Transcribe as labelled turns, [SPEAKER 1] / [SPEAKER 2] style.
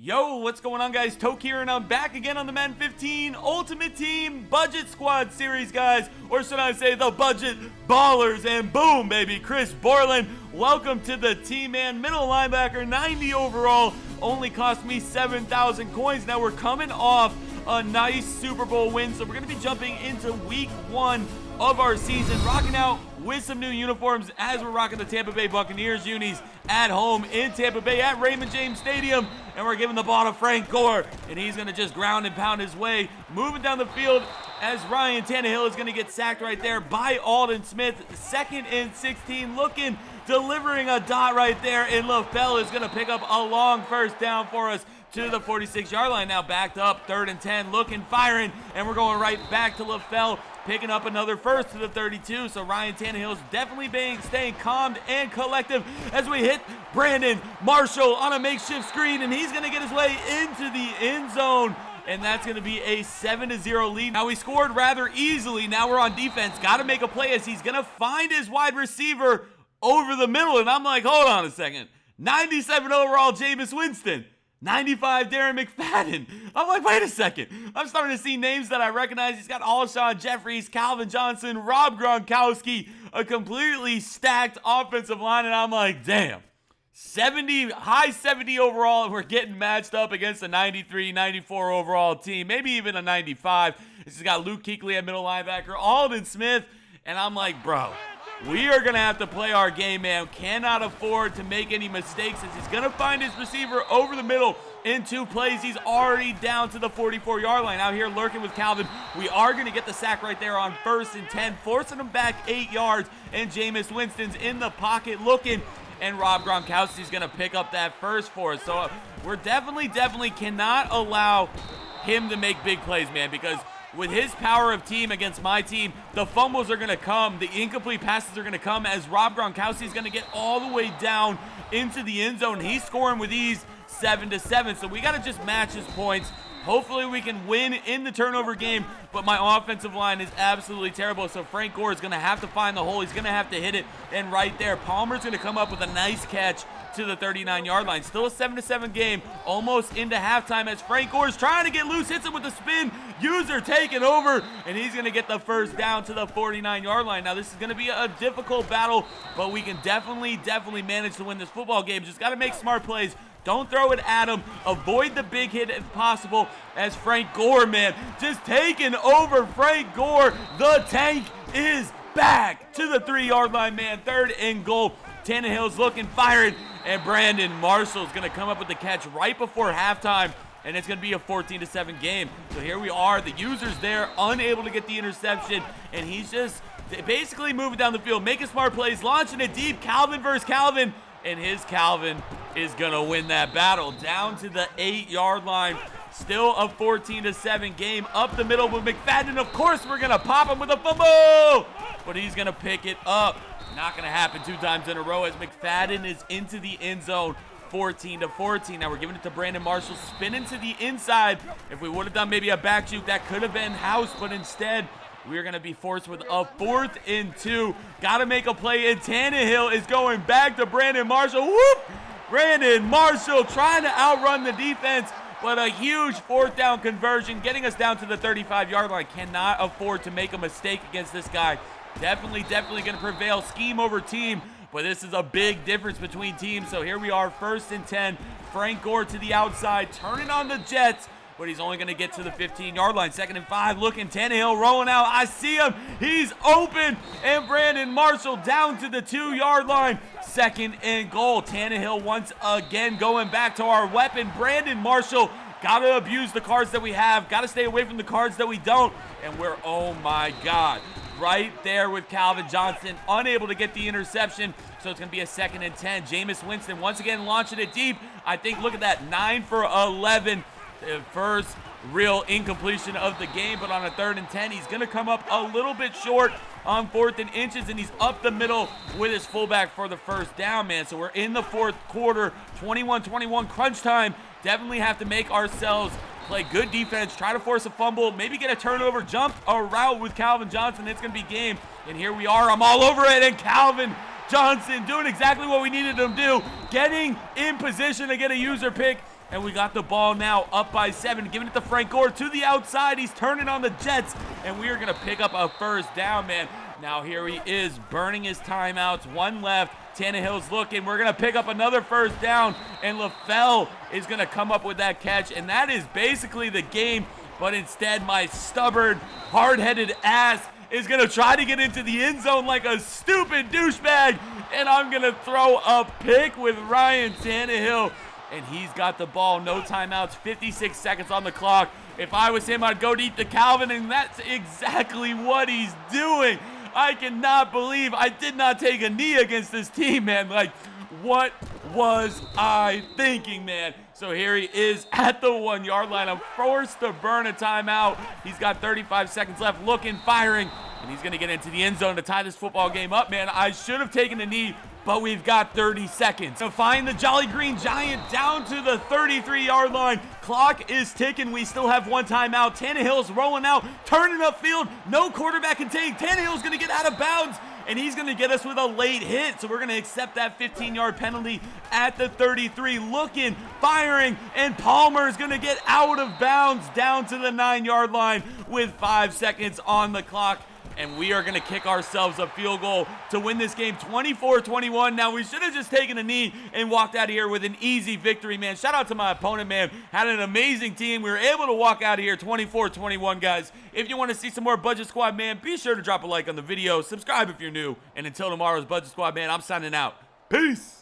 [SPEAKER 1] Yo, what's going on, guys? Toke here, and I'm back again on the Madden 15 Ultimate Team Budget Squad series, guys. Or should I say the Budget Ballers, and boom, baby, Chris Borland. Welcome to the team, man. Middle linebacker, 90 overall. Only cost me 7,000 coins. Now we're coming off a nice Super Bowl win, so we're going to be jumping into week 1 of our season, rocking out with some new uniforms as we're rocking the Tampa Bay Buccaneers unis at home in Tampa Bay at Raymond James Stadium. And we're giving the ball to Frank Gore, and he's going to just ground and pound his way, moving down the field as Ryan Tannehill is going to get sacked right there by Aldon Smith. 2nd and 16, looking, delivering a dot right there, and LaFell is going to pick up a long first down for us to the 46-yard line. Now backed up, 3rd and 10, looking, firing, and we're going right back to LaFell, picking up another first to the 32. So Ryan Tannehill is definitely staying calm and collective as we hit Brandon Marshall on a makeshift screen, and he's going to get his way into the end zone. And that's going to be a 7-0 lead. Now, we scored rather easily. Now we're on defense. Got to make a play as he's going to find his wide receiver over the middle. And I'm like, hold on a second. 97 overall, Jameis Winston. 95 Darren McFadden. I'm like, wait a second. I'm starting to see names that I recognize. He's got Alshon Jeffries, Calvin Johnson, Rob Gronkowski, a completely stacked offensive line. And I'm like, damn. 70, high 70 overall, and we're getting matched up against a 93, 94 overall team, maybe even a 95. This has got Luke Kuechly at middle linebacker, Aldon Smith, and I'm like, bro, we are going to have to play our game, man. Cannot afford to make any mistakes as he's going to find his receiver over the middle in 2 plays. He's already down to the 44-yard line. Out here lurking with Calvin. We are going to get the sack right there on 1st and 10, forcing him back 8 yards, and Jameis Winston's in the pocket looking, and Rob Gronkowski's going to pick up that first for us. So we're definitely cannot allow him to make big plays, man, because with his power of team against my team, the fumbles are going to come. The incomplete passes are going to come as Rob Gronkowski is going to get all the way down into the end zone. He's scoring with ease, 7-7. So we got to just match his points. Hopefully we can win in the turnover game, but my offensive line is absolutely terrible. So Frank Gore is going to have to find the hole. He's going to have to hit it. And right there, Palmer's going to come up with a nice catch to the 39-yard line. Still a 7-7 game, almost into halftime as Frank Gore is trying to get loose, hits it with a spin, user taking over, and he's going to get the first down to the 49-yard line. Now, this is going to be a difficult battle, but we can definitely manage to win this football game. Just got to make smart plays. Don't throw it at him. Avoid the big hit if possible as Frank Gore, man, just taking over. Frank Gore, the tank is back to the 3-yard line, man. 3rd and goal. Tannehill's looking, firing, and Brandon Marshall's going to come up with the catch right before halftime, and it's going to be a 14-7 game. So here we are. The user's there, unable to get the interception, and he's just basically moving down the field, making smart plays, launching it deep. Calvin versus Calvin, and his Calvin is going to win that battle down to the 8-yard line. Still a 14-7 game up the middle with McFadden. Of course, we're going to pop him with a fumble, but he's going to pick it up. Not going to happen 2 times in a row as McFadden is into the end zone, 14-14. Now we're giving it to Brandon Marshall, spinning to the inside. If we would have done maybe a back shoot, that could have been house, but instead, we're going to be forced with a 4th and 2. Got to make a play, and Tannehill is going back to Brandon Marshall. Whoop! Brandon Marshall trying to outrun the defense, but a huge 4th down conversion, getting us down to the 35-yard line. Cannot afford to make a mistake against this guy. Definitely going to prevail, scheme over team, but this is a big difference between teams. So here we are, 1st and 10. Frank Gore to the outside, turning on the Jets, but he's only going to get to the 15-yard line. 2nd and 5, looking, Tannehill rolling out. I see him. He's open, and Brandon Marshall down to the 2-yard line. 2nd and goal. Tannehill once again going back to our weapon, Brandon Marshall. Got to abuse the cards that we have. Got to stay away from the cards that we don't. And we're, oh my God, right there with Calvin Johnson, unable to get the interception. So it's going to be a 2nd and 10. Jameis Winston once again launching it deep. I think, look at that, 9 for 11. The first real incompletion of the game, but on a 3rd and 10, he's going to come up a little bit short on 4th and inches, and he's up the middle with his fullback for the first down, man. So we're in the 4th quarter, 21-21, crunch time. Definitely have to make ourselves play good defense, try to force a fumble, maybe get a turnover, jump a route with Calvin Johnson. It's going to be game, and here we are. I'm all over it, and Calvin Johnson doing exactly what we needed him to do, getting in position to get a user pick And we got the ball now up by 7, giving it to Frank Gore to the outside. He's turning on the Jets, and we are going to pick up a first down, man. Now here he is burning his timeouts. 1 left. Tannehill's looking. We're going to pick up another first down, and LaFell is going to come up with that catch, and that is basically the game. But instead, my stubborn, hard-headed ass is going to try to get into the end zone like a stupid douchebag, and I'm going to throw a pick with Ryan Tannehill. And he's got the ball, no timeouts, 56 seconds on the clock. If I was him, I'd go deep to Calvin, and that's exactly what he's doing. I cannot believe I did not take a knee against this team, man. Like, what was I thinking, man? So here he is at the 1-yard line. I'm forced to burn a timeout. He's got 35 seconds left, looking, firing, and he's going to get into the end zone to tie this football game up, man. I should have taken a knee, but we've got 30 seconds to find the Jolly Green Giant down to the 33-yard line. Clock is ticking. We still have 1 timeout. Tannehill's rolling out, turning upfield. No quarterback can take. Tannehill's going to get out of bounds, and he's going to get us with a late hit. So we're going to accept that 15-yard penalty at the 33. Looking, firing, and Palmer is going to get out of bounds down to the 9-yard line with 5 seconds on the clock. And we are going to kick ourselves a field goal to win this game 24-21. Now, we should have just taken a knee and walked out of here with an easy victory, man. Shout out to my opponent, man. Had an amazing team. We were able to walk out of here 24-21, guys. If you want to see some more Budget Squad, man, be sure to drop a like on the video. Subscribe if you're new. And until tomorrow's Budget Squad, man, I'm signing out. Peace.